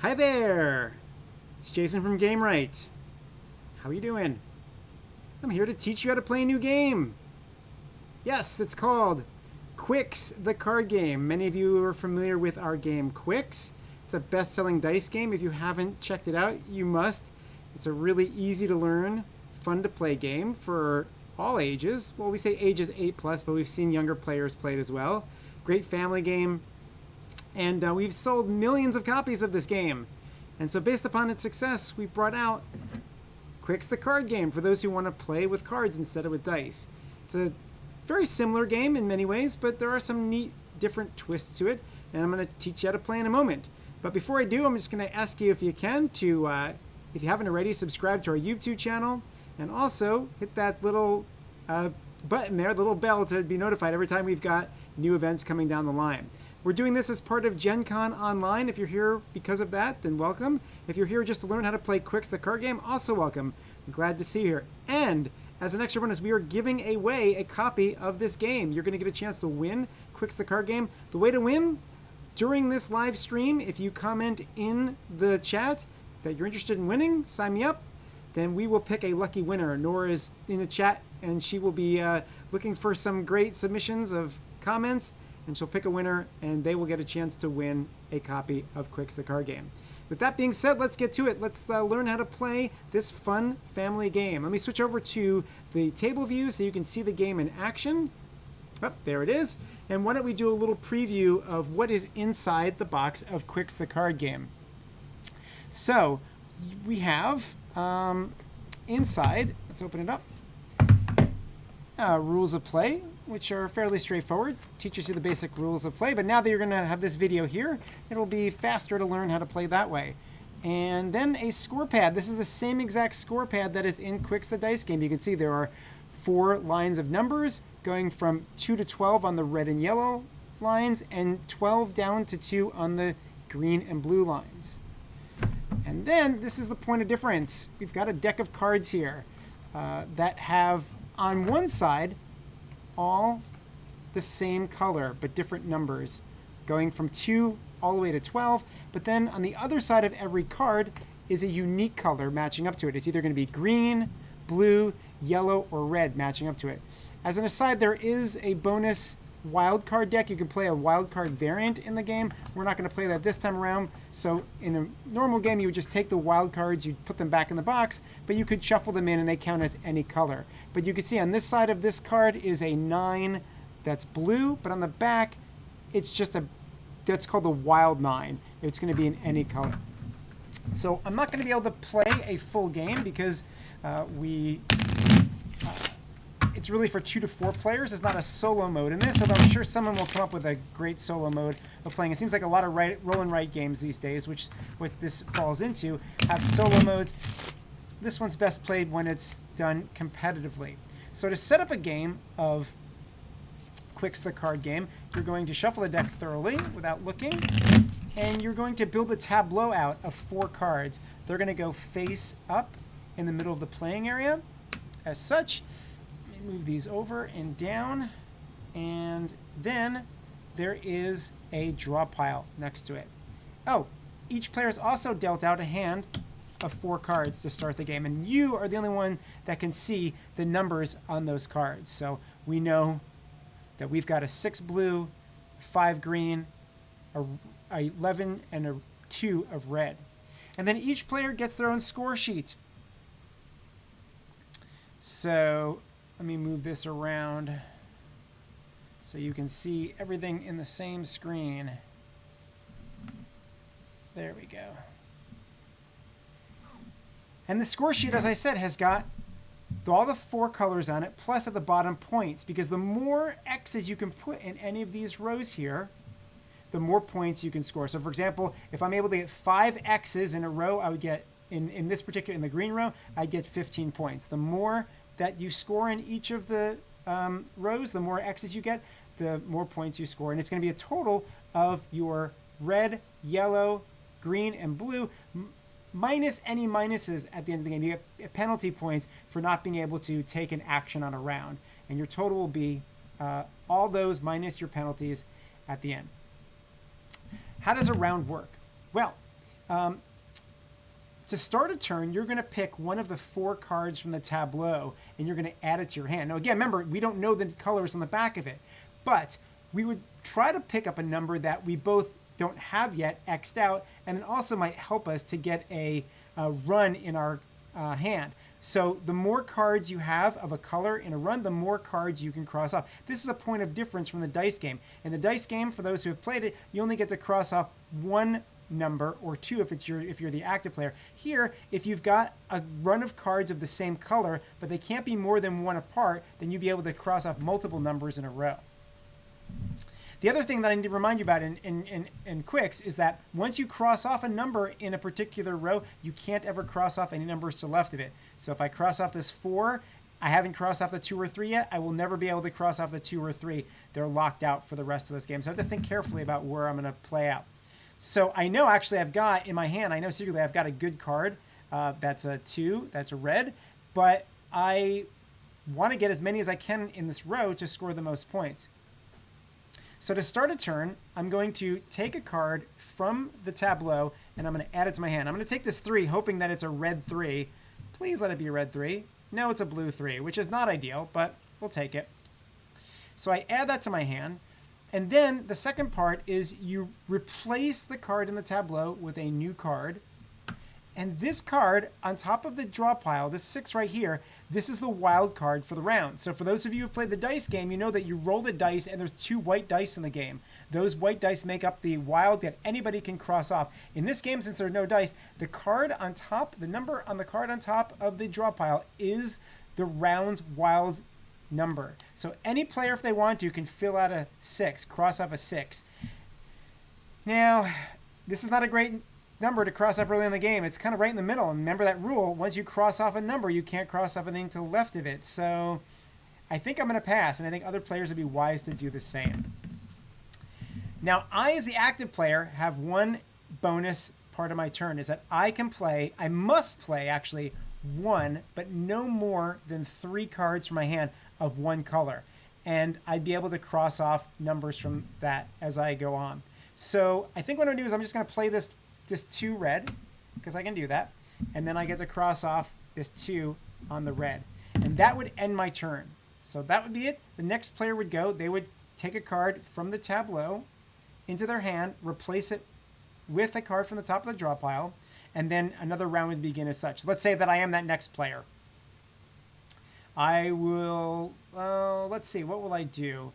Hi there! It's Jason from Gamewright. How are you doing? I'm here to teach you how to play a new game. Yes, it's called Qwixx, the card game. Many of you are familiar with our game Qwixx. It's a best-selling dice game. If you haven't checked it out, you must. It's a really easy to learn, fun to play game for all ages. Well, we say ages 8 plus, but we've seen younger players play it as well. Great family game. And we've sold millions of copies of this game. And so based upon its success, we've brought out Qwixx the card game for those who want to play with cards instead of with dice. It's a very similar game in many ways, but there are some neat different twists to it, and I'm going to teach you how to play in a moment. But before I do, I'm just going to ask you, if you can, to, if you haven't already, subscribe to our YouTube channel, and also hit that little button there, the little bell, to be notified every time we've got new events coming down the line. We're doing this as part of Gen Con Online. If you're here because of that, then welcome. If you're here just to learn how to play Qwixx the card game, also welcome. I'm glad to see you here. And as an extra bonus, we are giving away a copy of this game. You're going to get a chance to win Qwixx the card game. The way to win during this live stream, if you comment in the chat that you're interested in winning, sign me up, then we will pick a lucky winner. Nora is in the chat, and she will be looking for some great submissions of comments, and she'll pick a winner, and they will get a chance to win a copy of Qwixx the card game. With that being said, let's get to it. Let's learn how to play this fun family game. Let me switch over to the table view so you can see the game in action. Oh, there it is. And why don't we do a little preview of what is inside the box of Qwixx the card game. So we have inside, let's open it up, rules of play, which are fairly straightforward. Teaches you the basic rules of play, but now that you're going to have this video here, it'll be faster to learn how to play that way. And then a score pad. This is the same exact score pad that is in Qwixx the dice game. You can see there are 4 lines of numbers going from 2 to 12 on the red and yellow lines, and 12 down to 2 on the green and blue lines. And then this is the point of difference. We've got a deck of cards here that have on one side all the same color but different numbers, going from 2 all the way to 12. But then on the other side of every card is a unique color matching up to it. It's either going to be green, blue, yellow, or red matching up to it. As an aside, there is a bonus wild card deck. You can play a wild card variant in the game. We're not going to play that this time around. So in a normal game, you would just take the wild cards, you'd put them back in the box, but you could shuffle them in and they count as any color. But you can see on this side of this card is a 9 that's blue, but on the back, it's just that's called the wild 9. It's going to be in any color. So I'm not going to be able to play a full game because it's really for 2 to 4 players. It's not a solo mode in this, although I'm sure someone will come up with a great solo mode of playing. It seems like a lot of roll and write games these days, which what this falls into, have solo modes. This one's best played when it's done competitively. So to set up a game of Qwixx the card game, you're going to shuffle the deck thoroughly without looking, and you're going to build a tableau out of 4 cards. They're going to go face up in the middle of the playing area as such. Move these over and down, and then there is a draw pile next to it. Oh, each player is also dealt out a hand of 4 cards to start the game, and you are the only one that can see the numbers on those cards. So we know that we've got a 6 blue, 5 green, a 11, and a 2 of red. And then each player gets their own score sheet. So let me move this around so you can see everything in the same screen. There we go. And the score sheet, as I said, has got all the 4 colors on it, plus at the bottom points, because the more X's you can put in any of these rows here, the more points you can score. So for example, if I'm able to get 5 X's in a row, I would get, in this particular, in the green row, I'd get 15 points. The more that you score in each of the rows, the more X's you get, the more points you score. And it's going to be a total of your red, yellow, green, and blue, minus any minuses at the end of the game. You get penalty points for not being able to take an action on a round. And your total will be all those minus your penalties at the end. How does a round work? Well, To start a turn, you're going to pick one of the 4 cards from the tableau, and you're going to add it to your hand. Now, again, remember, we don't know the colors on the back of it, but we would try to pick up a number that we both don't have yet X'd out, and it also might help us to get a run in our hand. So the more cards you have of a color in a run, the more cards you can cross off. This is a point of difference from the dice game. In the dice game, for those who have played it, you only get to cross off 1 number, or 2 if you're the active player. Here, if you've got a run of cards of the same color, but they can't be more than 1 apart, then you'll be able to cross off multiple numbers in a row. The other thing that I need to remind you about in Qwixx is that once you cross off a number in a particular row, you can't ever cross off any numbers to the left of it. So if I cross off this 4, I haven't crossed off the 2 or 3 yet. I will never be able to cross off the 2 or 3. They're locked out for the rest of this game. So I have to think carefully about where I'm going to play out. So I know actually I've got in my hand, I know secretly I've got a good card. That's a 2, that's a red. But I want to get as many as I can in this row to score the most points. So to start a turn, I'm going to take a card from the tableau and I'm going to add it to my hand. I'm going to take this 3, hoping that it's a red 3. Please let it be a red 3. No, it's a blue 3, which is not ideal, but we'll take it. So I add that to my hand. And then the second part is you replace the card in the tableau with a new card. And this card on top of the draw pile, this 6 right here, this is the wild card for the round. So for those of you who've played the dice game, you know that you roll the dice and there's 2 white dice in the game. Those white dice make up the wild that anybody can cross off. In this game, since there are no dice, the card on top, the number on the card on top of the draw pile is the round's wild number. So any player, if they want to, can fill out a 6, cross off a 6. Now, this is not a great number to cross off early in the game. It's kind of right in the middle. And remember that rule, once you cross off a number, you can't cross off anything to the left of it. So I think I'm going to pass, and I think other players would be wise to do the same. Now, I, as the active player, have one bonus part of my turn, is that I must play, actually, 1, but no more than 3 cards from my hand of 1 color. And I'd be able to cross off numbers from that as I go on. So I think what I'm going to do is I'm just going to play this 2 red, because I can do that. And then I get to cross off this 2 on the red. And that would end my turn. So that would be it. The next player would go. They would take a card from the tableau into their hand, replace it with a card from the top of the draw pile, and then another round would begin as such. Let's say that I am that next player. I will, let's see, what will I do?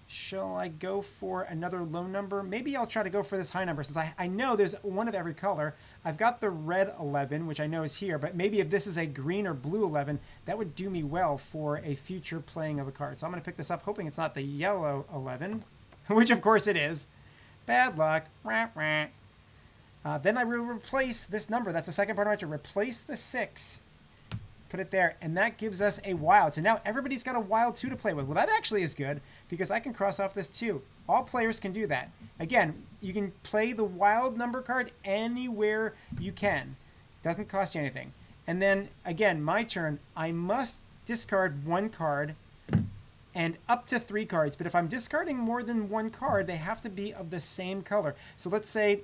Shall I go for another low number? Maybe I'll try to go for this high number, since I know there's 1 of every color. I've got the red 11, which I know is here, but maybe if this is a green or blue 11, that would do me well for a future playing of a card. So I'm going to pick this up, hoping it's not the yellow 11, which of course it is. Bad luck. Then I will replace this number. That's the second part of my turn. Replace the 6. Put it there, and that gives us a wild. So now everybody's got a wild 2 to play with. Well, that actually is good, because I can cross off this 2. All players can do that. Again, you can play the wild number card anywhere you can. Doesn't cost you anything. And then, again, my turn. I must discard 1 card and up to 3 cards. But if I'm discarding more than 1 card, they have to be of the same color. So let's say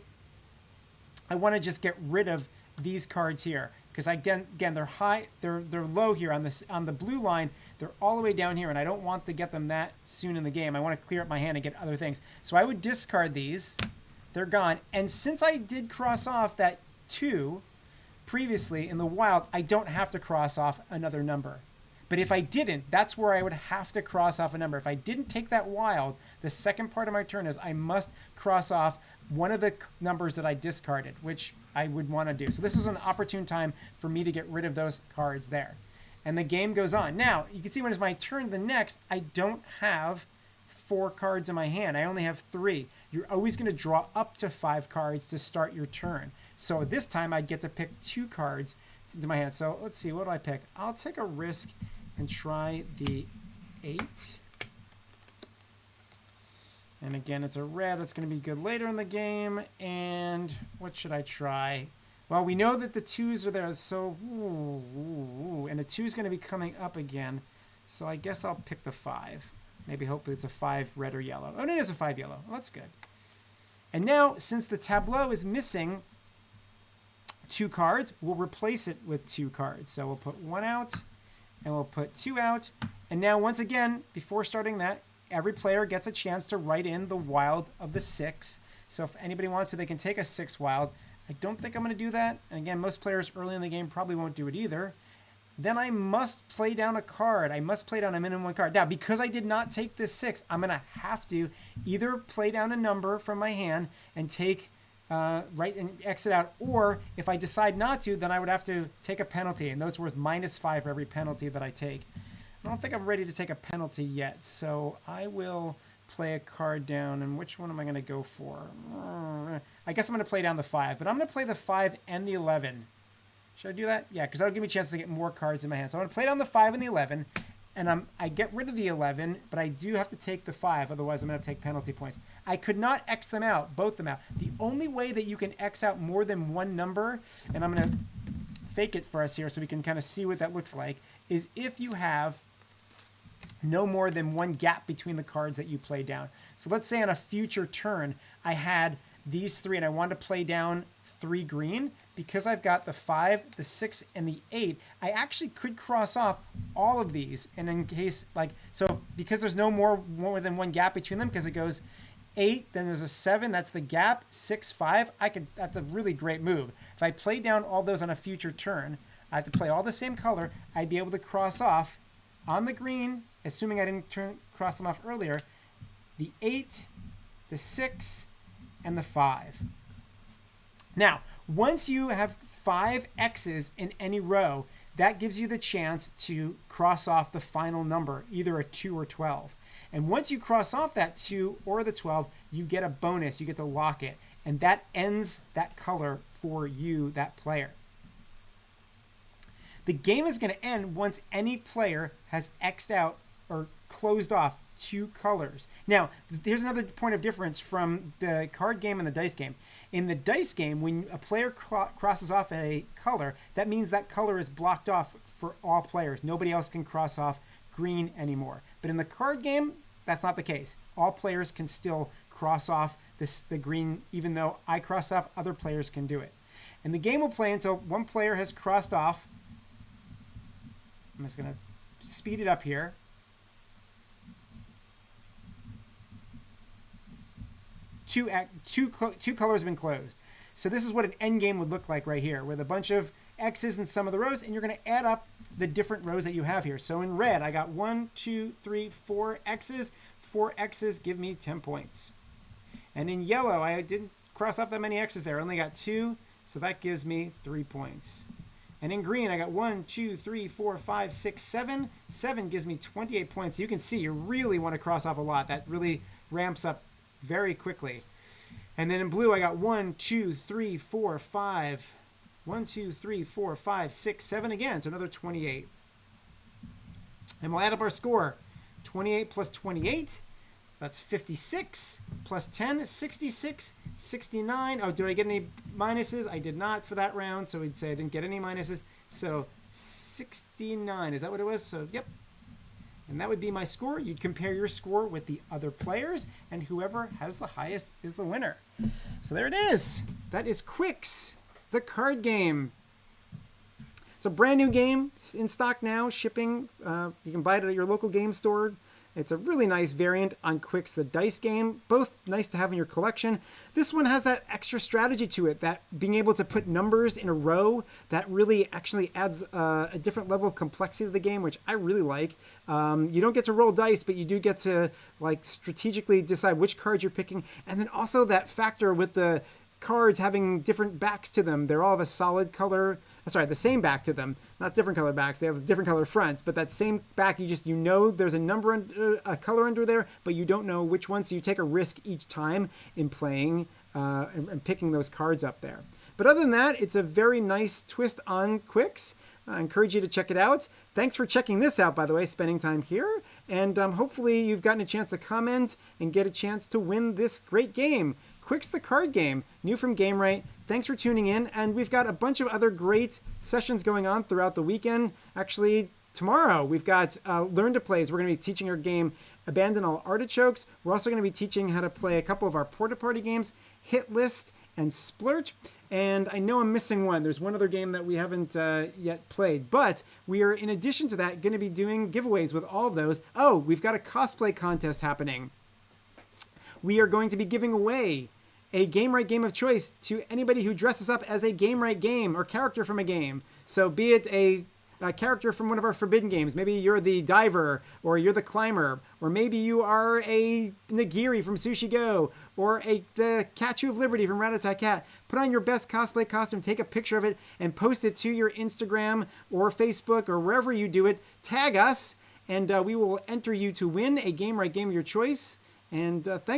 I want to just get rid of these cards here, because again they're high, they're low here on the blue line. They're all the way down here, and I don't want to get them that soon in the game. I want to clear up my hand and get other things. So I would discard these. They're gone. And since I did cross off that 2 previously in the wild, I don't have to cross off another number. But if I didn't, that's where I would have to cross off a number. If I didn't take that wild, the second part of my turn is I must cross off one of the numbers that I discarded, which I would want to do. So this was an opportune time for me to get rid of those cards there. And the game goes on. Now, you can see when it's my turn, the next, I don't have 4 cards in my hand. I only have 3. You're always going to draw up to 5 cards to start your turn. So this time I'd get to pick 2 cards into my hand. So let's see, what do I pick? I'll take a risk and try the 8. And again, it's a red. That's going to be good later in the game. And what should I try? Well, we know that the 2s are there. So, and the 2 is going to be coming up again. So I guess I'll pick the 5. Maybe hopefully it's a 5 red or yellow. Oh, it is a 5 yellow. Well, that's good. And now, since the tableau is missing 2 cards, we'll replace it with 2 cards. So we'll put 1 out, and we'll put 2 out. And now, once again, before starting that, every player gets a chance to write in the wild of the 6. So if anybody wants to, they can take a 6 wild. I don't think I'm going to do that. And again, most players early in the game probably won't do it either. Then I must play down a card. I must play down a minimum 1 card. Now, because I did not take this 6, I'm going to have to either play down a number from my hand and take right and exit out, or if I decide not to, then I would have to take a penalty, and those are worth -5 for every penalty that I take. I don't think I'm ready to take a penalty yet, so I will play a card down. And which one am I going to go for? I guess I'm going to play down the 5, but I'm going to play the 5 and the 11. Should I do that? Yeah, because that'll give me a chance to get more cards in my hand. So I'm going to play down the 5 and the 11, and I get rid of the 11, but I do have to take the 5, otherwise I'm going to take penalty points. I could not X them out, both them out. The only way that you can X out more than one number, and I'm going to fake it for us here so we can kind of see what that looks like, is if you have no more than one gap between the cards that you play down. So let's say on a future turn, I had these 3 and I wanted to play down 3 green. Because I've got the 5, the 6, and the 8, I actually could cross off all of these. And in case, like, so because there's no more than one gap between them, because it goes 8, then there's a 7, that's the gap, 6, 5, that's a really great move. If I play down all those on a future turn, I have to play all the same color, I'd be able to cross off on the green, assuming I didn't cross them off earlier, the 8, the 6, and the 5. Now, once you have 5 X's in any row, that gives you the chance to cross off the final number, either a 2 or 12. And once you cross off that 2 or the 12, you get a bonus, you get to lock it. And that ends that color for you, that player. The game is going to end once any player has X'd out or closed off 2 colors. Now, here's another point of difference from the card game and the dice game. In the dice game, when a player crosses off a color, that means that color is blocked off for all players. Nobody else can cross off green anymore. But in the card game, that's not the case. All players can still cross off the green, even though I cross off, other players can do it. And the game will play until one player has crossed off. I'm just going to speed it up here. Two colors have been closed. So this is what an end game would look like right here, with a bunch of X's in some of the rows, and you're going to add up the different rows that you have here. So in red, I got 1, 2, 3, 4 X's. 4 X's give me 10 points. And in yellow, I didn't cross off that many X's there. I only got 2, so that gives me 3 points. And in green, I got 1, 2, 3, 4, 5, 6, 7. 7 gives me 28 points. So you can see you really want to cross off a lot. That really ramps up very quickly. And then in blue, I got 1, 2, 3, 4, 5. 1, 2, 3, 4, 5, 6, 7 again. So another 28. And we'll add up our score. 28 plus 28. That's 56. Plus 10 is 66. 69. Oh, did I get any minuses? I did not for that round. So we'd say I didn't get any minuses. So 69. Is that what it was? So, yep. And that would be my score. You'd compare your score with the other players, and whoever has the highest is the winner. So there it is. That is Qwixx, the card game. It's a brand new game in stock now, shipping. You can buy it at your local game store. It's a really nice variant on Qwixx, the dice game. Both nice to have in your collection. This one has that extra strategy to it, that being able to put numbers in a row, that really actually adds a different level of complexity to the game, which I really like. You don't get to roll dice, but you do get to like strategically decide which cards you're picking. And then also that factor with the cards having different backs to them. They're all of a solid color. Sorry, the same back to them, not different color backs. They have different color fronts, but that same back, you know there's a number, a color under there, but you don't know which one. So you take a risk each time in playing and picking those cards up there. But other than that, it's a very nice twist on Qwixx. I encourage you to check it out. Thanks for checking this out, by the way, spending time here. And hopefully you've gotten a chance to comment and get a chance to win this great game. Qwixx the card game, new from Gamewright. Thanks for tuning in, and we've got a bunch of other great sessions going on throughout the weekend. Actually, tomorrow we've got Learn to Plays. We're going to be teaching our game Abandon All Artichokes. We're also going to be teaching how to play a couple of our Porta Party games, Hit List and Splurt. And I know I'm missing one. There's one other game that we haven't yet played. But we are, in addition to that, going to be doing giveaways with all of those. Oh, we've got a cosplay contest happening. We are going to be giving away a Gamewright game of choice to anybody who dresses up as a Gamewright game or character from a game. So be it a character from one of our Forbidden games. Maybe you're the diver, or you're the climber, or maybe you are a Nagiri from Sushi Go, or the Kachu of Liberty from Rat-a-Tat Cat. Put on your best cosplay costume, take a picture of it, and post it to your Instagram or Facebook or wherever you do it. Tag us, and we will enter you to win a Gamewright game of your choice. And thanks.